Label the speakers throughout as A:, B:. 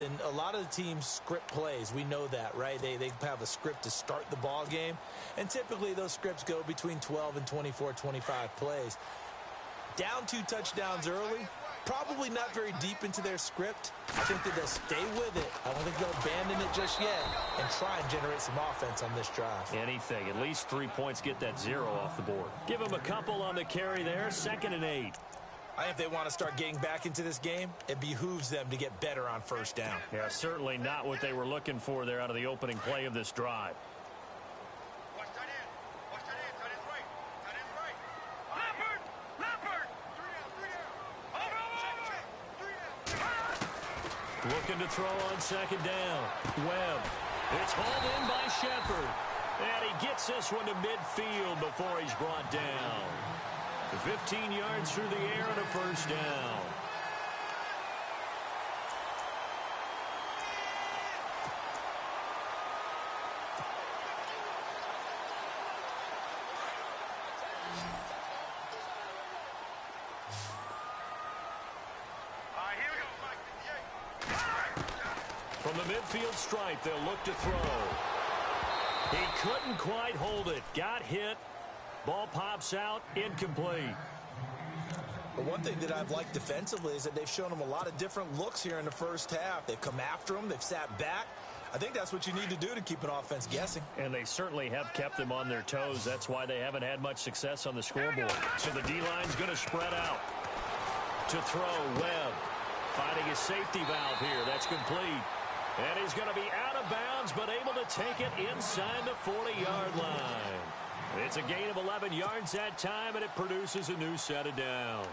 A: and a lot of the teams script plays. We know that, right? They have a script to start the ball game, and typically those scripts go between 12 and 24, 25 plays. Down 2 touchdowns early, probably not very deep into their script. I think that they'll stay with it. I don't think they'll abandon it just yet and try and generate some offense on this drive.
B: Anything. At least 3 points, get that 0 off the board. Give them a couple on the carry there. 2nd and 8.
A: I think if they want to start getting back into this game, it behooves them to get better on first down.
B: Yeah, certainly not what they were looking for there out of the opening play of this drive. Looking to throw on 2nd down. Webb. It's hauled in by Shepard. And he gets this one to midfield before he's brought down. 15 yards through the air and a first down. From the midfield stripe, they'll look to throw. He couldn't quite hold it. Got hit. Ball pops out. Incomplete.
A: But one thing that I've liked defensively is that they've shown him a lot of different looks here in the first half. They've come after him. They've sat back. I think that's what you need to do to keep an offense guessing.
B: And they certainly have kept them on their toes. That's why they haven't had much success on the scoreboard. So the D-line's going to spread out. To throw, Webb. Finding his safety valve here. That's complete. And he's going to be out of bounds, but able to take it inside the 40-yard line. It's a gain of 11 yards that time, and it produces a new set of downs.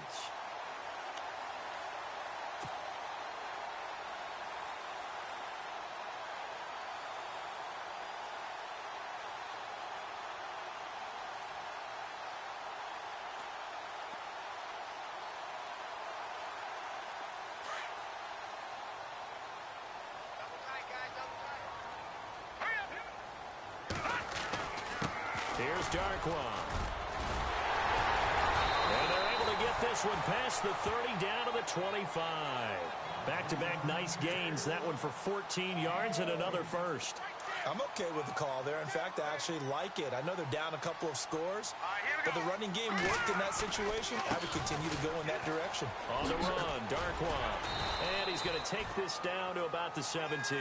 B: Here's Darkwan. And they're able to get this one past the 30 down to the 25. Back-to-back nice gains. That one for 14 yards and another first.
A: I'm okay with the call there. In fact, I actually like it. I know they're down a couple of scores, but the running game worked in that situation. I would continue to go in that direction.
B: On the run, Darkwan. And he's going to take this down to about the 17.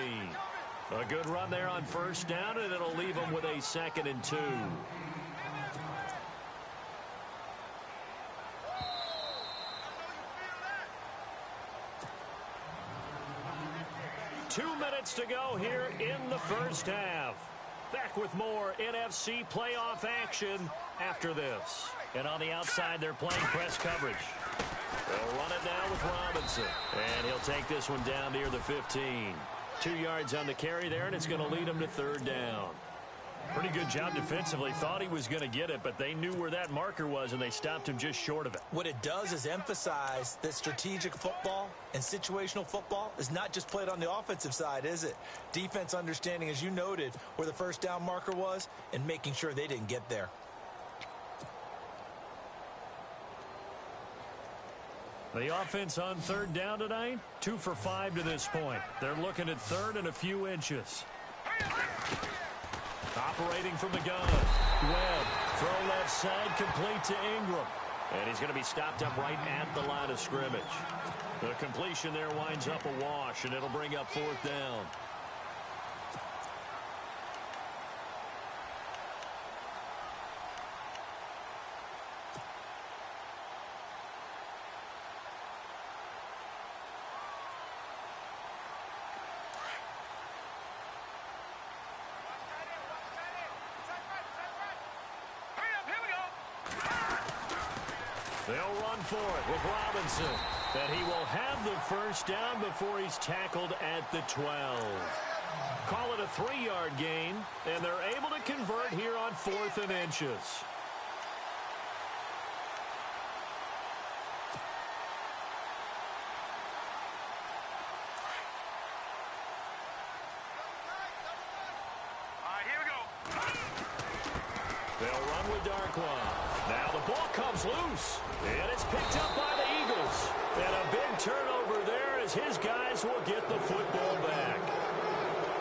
B: A good run there on first down, and it'll leave him with a 2nd and 2. Two minutes to go here in the first half. Back with more NFC playoff action after this. And on the outside, they're playing press coverage. They'll run it now with Robinson. And he'll take this one down near the 15. 2 yards on the carry there, and it's going to lead him to 3rd down. Pretty good job defensively. Thought he was going to get it, but they knew where that marker was, and they stopped him just short of it.
A: What it does is emphasize that strategic football and situational football is not just played on the offensive side, is it? Defense understanding, as you noted, where the first down marker was and making sure they didn't get there.
B: The offense on 3rd down tonight, 2 for 5 to this point. They're looking at 3rd and a few inches. Operating from the gun. Webb, throw left side, complete to Ingram. And he's going to be stopped up right at the line of scrimmage. The completion there winds up a wash, and it'll bring up 4th down. They'll run for it with Robinson. And he will have the first down before he's tackled at the 12. Call it a 3-yard gain, and they're able to convert here on 4th and inches. They'll run with Darkwan. Now the ball comes loose, and it's picked up by the Eagles. And a big turnover there as his guys will get the football back.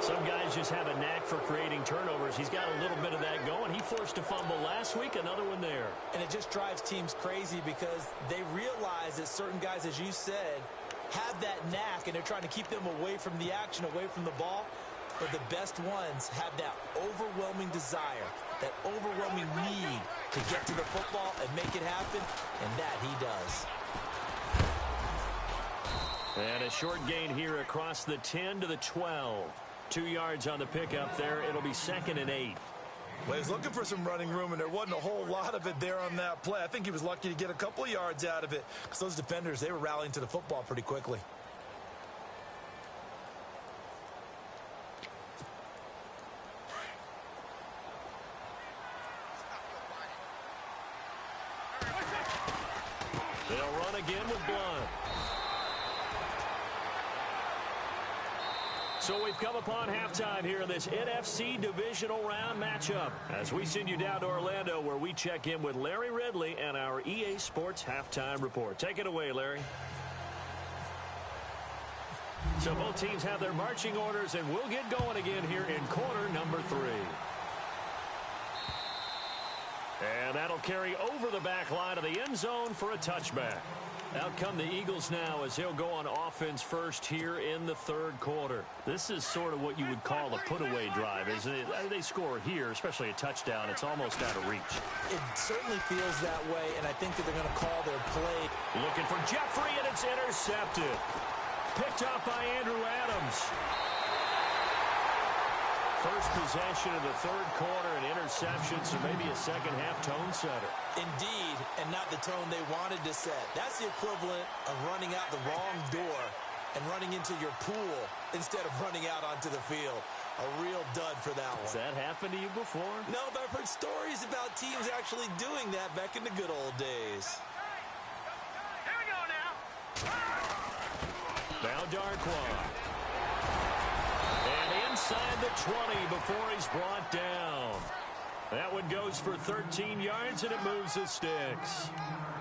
B: Some guys just have a knack for creating turnovers. He's got a little bit of that going. He forced a fumble last week, another one there.
A: And it just drives teams crazy because they realize that certain guys, as you said, have that knack, and they're trying to keep them away from the action, away from the ball. But the best ones have that overwhelming desire, that overwhelming need to get to the football and make it happen, and that he does.
B: And a short gain here across the 10 to the 12. 2 yards on the pickup there. It'll be 2nd and 8.
A: Well, he's looking for some running room, and there wasn't a whole lot of it there on that play. I think he was lucky to get a couple of yards out of it because those defenders, they were rallying to the football pretty quickly.
B: They'll run again with Blunt. So we've come upon halftime here in this NFC divisional round matchup as we send you down to Orlando where we check in with Larry Ridley and our EA Sports Halftime Report. Take it away, Larry. So both teams have their marching orders, and we'll get going again here in quarter number 3. And that'll carry over the back line of the end zone for a touchback. Out come the Eagles now as they'll go on offense first here in the 3rd quarter. This is sort of what you would call a put-away drive, isn't it? They score here, especially a touchdown. It's almost out of reach.
A: It certainly feels that way, and I think that they're going to call their play.
B: Looking for Jeffrey, and it's intercepted. Picked up by Andrew Adams. First possession of the 3rd quarter, an interception, so maybe a second-half tone setter.
A: Indeed, and not the tone they wanted to set. That's the equivalent of running out the wrong door and running into your pool instead of running out onto the field. A real dud for that one.
B: Has that happened to you before?
A: No, but I've heard stories about teams actually doing that back in the good old days.
C: Here we go now.
B: Now Darkwa. And inside the 20 before he's brought down. That one goes for 13 yards, and it moves the sticks.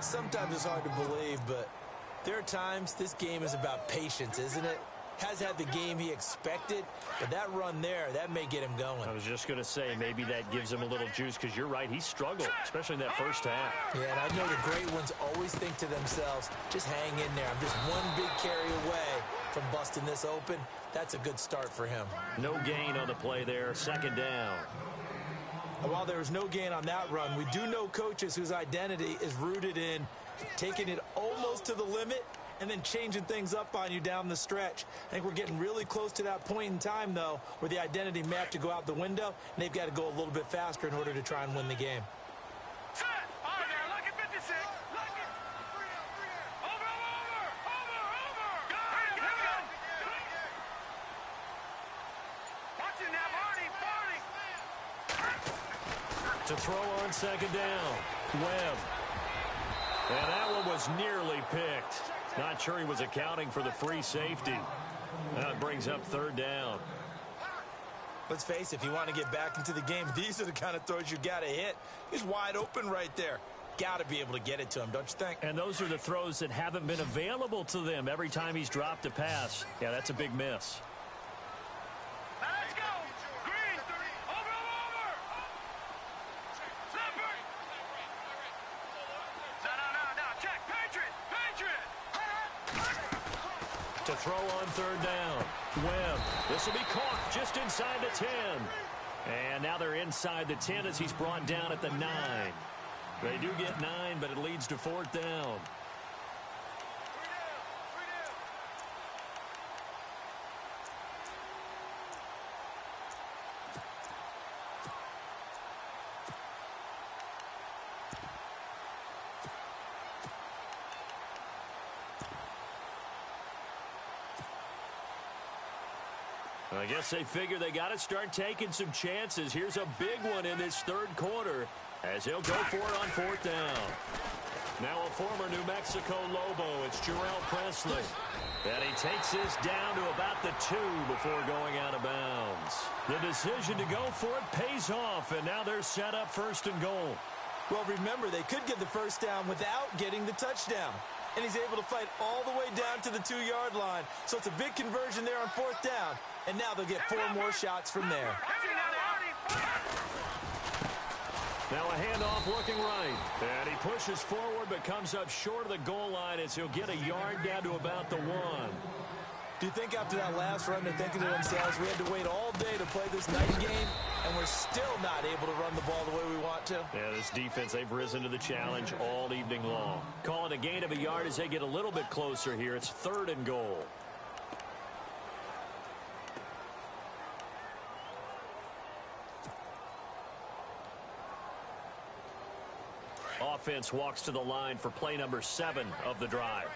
A: Sometimes it's hard to believe, but there are times this game is about patience, isn't it? Has had the game he expected, but that run there, that may get him going.
B: I was just going to say, maybe that gives him a little juice, because you're right, he struggled, especially in that first half.
A: Yeah, and I know the great ones always think to themselves, just hang in there. I'm just one big carry away from busting this open. That's a good start for him.
B: No gain on the play there, 2nd down.
A: And while there was no gain on that run, we do know coaches whose identity is rooted in taking it almost to the limit and then changing things up on you down the stretch. I think we're getting really close to that point in time, though, where the identity may have to go out the window, and they've got to go a little bit faster in order to try and win the game.
C: Set. On there. Look at 56. Look at. Over. Go. Here we go. Watch it now, Barney.
B: To throw on 2nd down. Webb. And that one was nearly picked. Not sure he was accounting for the free safety. That brings up 3rd down.
A: Let's face it, if you want to get back into the game, these are the kind of throws you got to hit. He's wide open right there. Got to be able to get it to him, don't you think?
B: And those are the throws that haven't been available to them every time he's dropped a pass. Yeah, that's a big miss.
C: Let's go. Green. Over. Slipper. No. Check. Patriot.
B: To throw on 3rd down. Webb. This will be caught just inside the 10. And now they're inside the 10 as he's brought down at the 9. They do get 9, but it leads to 4th down. I guess they figure they got to start taking some chances. Here's a big one in this 3rd quarter as he'll go for it on 4th down. Now a former New Mexico Lobo, it's Jarrell Presley. And he takes this down to about the 2 before going out of bounds. The decision to go for it pays off, and now they're set up 1st and goal.
A: Well, remember, they could get the 1st down without getting the touchdown. and he's able to fight all the way down to the 2-yard line. So it's a big conversion there on 4th down, and now they'll get 4 more shots from there.
B: Now a handoff looking right. And he pushes forward but comes up short of the goal line as he'll get a yard down to about the 1.
A: Do you think after that last run they're thinking to themselves, we had to wait all day to play this night game, and we're still not able to run the ball the way we want to?
B: Yeah, this defense, they've risen to the challenge all evening long. Calling a gain of a yard as they get a little bit closer here. It's 3rd and goal. Offense walks to the line for play number 7 of the drive.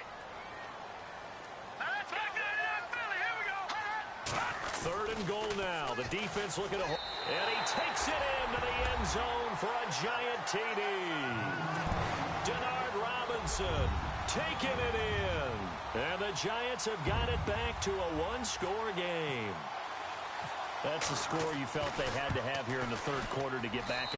B: Third and goal now. The defense looking to hold. And he takes it into the end zone for a giant TD. Denard Robinson taking it in. And the Giants have got it back to a 1-score game. That's the score you felt they had to have here in the 3rd quarter to get back